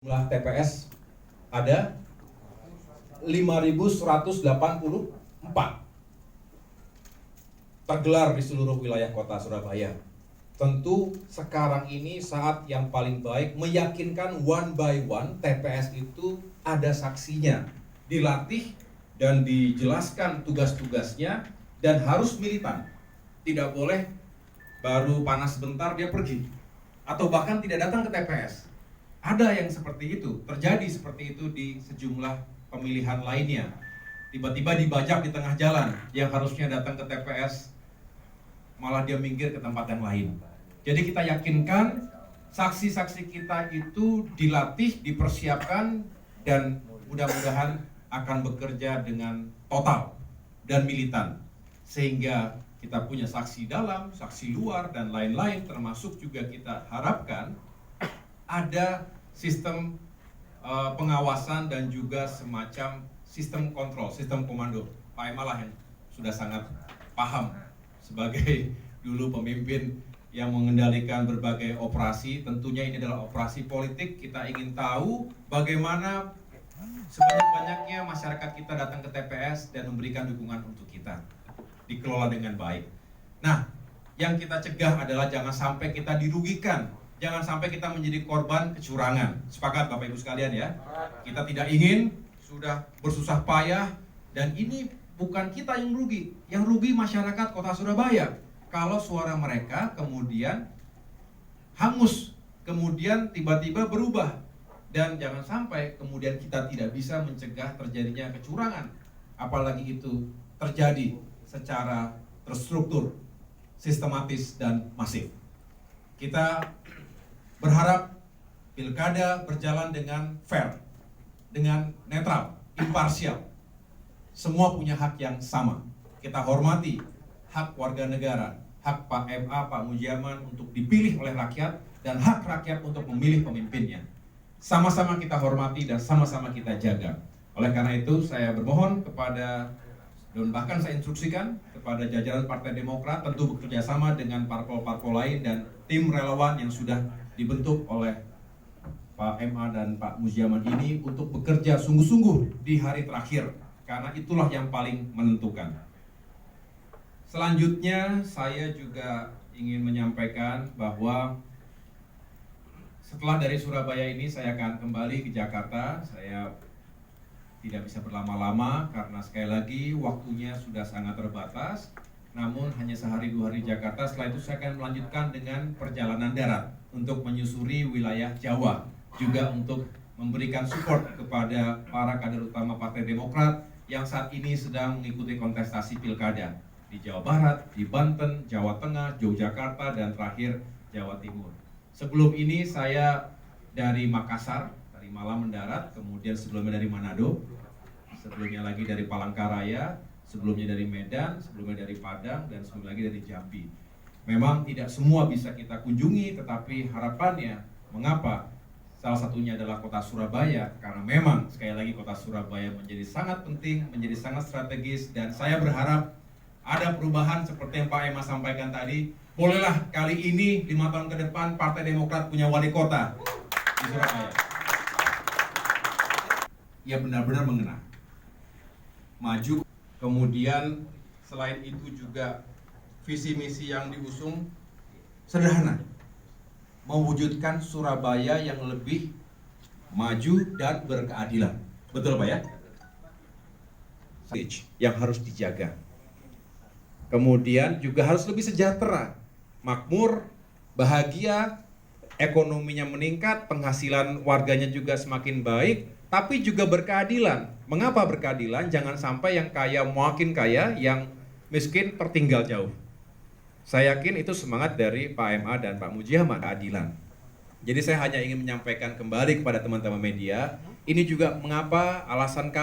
Jumlah TPS ada 5.184 tergelar di seluruh wilayah kota Surabaya. Tentu sekarang ini saat yang paling baik meyakinkan one by one TPS itu ada saksinya, dilatih dan dijelaskan tugas-tugasnya dan harus militan. Tidak boleh baru panas bentar dia pergi atau bahkan tidak datang ke TPS. Ada yang seperti itu, terjadi seperti itu di sejumlah pemilihan lainnya. Tiba-tiba dibajak di tengah jalan, yang harusnya datang ke TPS, malah dia minggir ke tempat yang lain. Jadi kita yakinkan saksi-saksi kita itu dilatih, dipersiapkan, dan mudah-mudahan akan bekerja dengan total dan militan. Sehingga kita punya saksi dalam, saksi luar, dan lain-lain, termasuk juga kita harapkan ada sistem pengawasan dan juga semacam sistem kontrol, sistem komando. Pak Ema lah yang sudah sangat paham sebagai dulu pemimpin yang mengendalikan berbagai operasi. Tentunya ini adalah operasi politik. Kita ingin tahu bagaimana sebanyak-banyaknya masyarakat kita datang ke TPS dan memberikan dukungan untuk kita. Dikelola dengan baik. Nah, yang kita cegah adalah jangan sampai kita dirugikan. Jangan sampai kita menjadi korban kecurangan. Sepakat Bapak Ibu sekalian ya? Kita tidak ingin sudah bersusah payah dan ini bukan kita yang rugi. Yang rugi masyarakat kota Surabaya. Kalau suara mereka kemudian hangus, kemudian tiba-tiba berubah. Dan jangan sampai kemudian kita tidak bisa mencegah terjadinya kecurangan. Apalagi itu terjadi secara terstruktur, sistematis dan masif. Kita berharap pilkada berjalan dengan fair, dengan netral, imparsial. Semua punya hak yang sama. Kita hormati hak warga negara, hak Pak MA, Pak Mujiaman untuk dipilih oleh rakyat, dan hak rakyat untuk memilih pemimpinnya. Sama-sama kita hormati dan sama-sama kita jaga. Oleh karena itu saya bermohon kepada, dan bahkan saya instruksikan kepada jajaran Partai Demokrat tentu bekerja sama dengan parpol-parpol lain dan tim relawan yang sudah dibentuk oleh Pak MA dan Pak Mujiaman ini untuk bekerja sungguh-sungguh di hari terakhir, karena itulah yang paling menentukan. Selanjutnya saya juga ingin menyampaikan bahwa setelah dari Surabaya ini saya akan kembali ke Jakarta. Saya tidak bisa berlama-lama karena sekali lagi waktunya sudah sangat terbatas. Namun hanya sehari 2 hari di Jakarta, setelah itu saya akan melanjutkan dengan perjalanan darat untuk menyusuri wilayah Jawa, juga untuk memberikan support kepada para kader utama Partai Demokrat yang saat ini sedang mengikuti kontestasi pilkada di Jawa Barat, di Banten, Jawa Tengah, Yogyakarta, dan terakhir Jawa Timur. Sebelum ini saya dari Makassar, dari Malang mendarat, kemudian sebelumnya dari Manado, sebelumnya lagi dari Palangkaraya, sebelumnya dari Medan, sebelumnya dari Padang, dan sebelumnya lagi dari Jambi. Memang tidak semua bisa kita kunjungi, tetapi harapannya, mengapa? Salah satunya adalah kota Surabaya, karena memang sekali lagi kota Surabaya menjadi sangat penting, menjadi sangat strategis, dan saya berharap ada perubahan seperti yang Pak Ema sampaikan tadi. Bolehlah kali ini 5 tahun ke depan Partai Demokrat punya wali kota di Surabaya. Ya benar-benar mengena. Maju, kemudian selain itu juga visi misi yang diusung sederhana, mewujudkan Surabaya yang lebih maju dan berkeadilan. Betul Pak ya? Yang harus dijaga. Kemudian juga harus lebih sejahtera, makmur, bahagia, ekonominya meningkat, penghasilan warganya juga semakin baik, tapi juga berkeadilan. Mengapa berkeadilan? Jangan sampai yang kaya makin kaya, yang miskin tertinggal jauh. Saya yakin itu semangat dari Pak MA dan Pak Mujiaman, keadilan. Jadi saya hanya ingin menyampaikan kembali kepada teman-teman media, ini juga mengapa alasan kami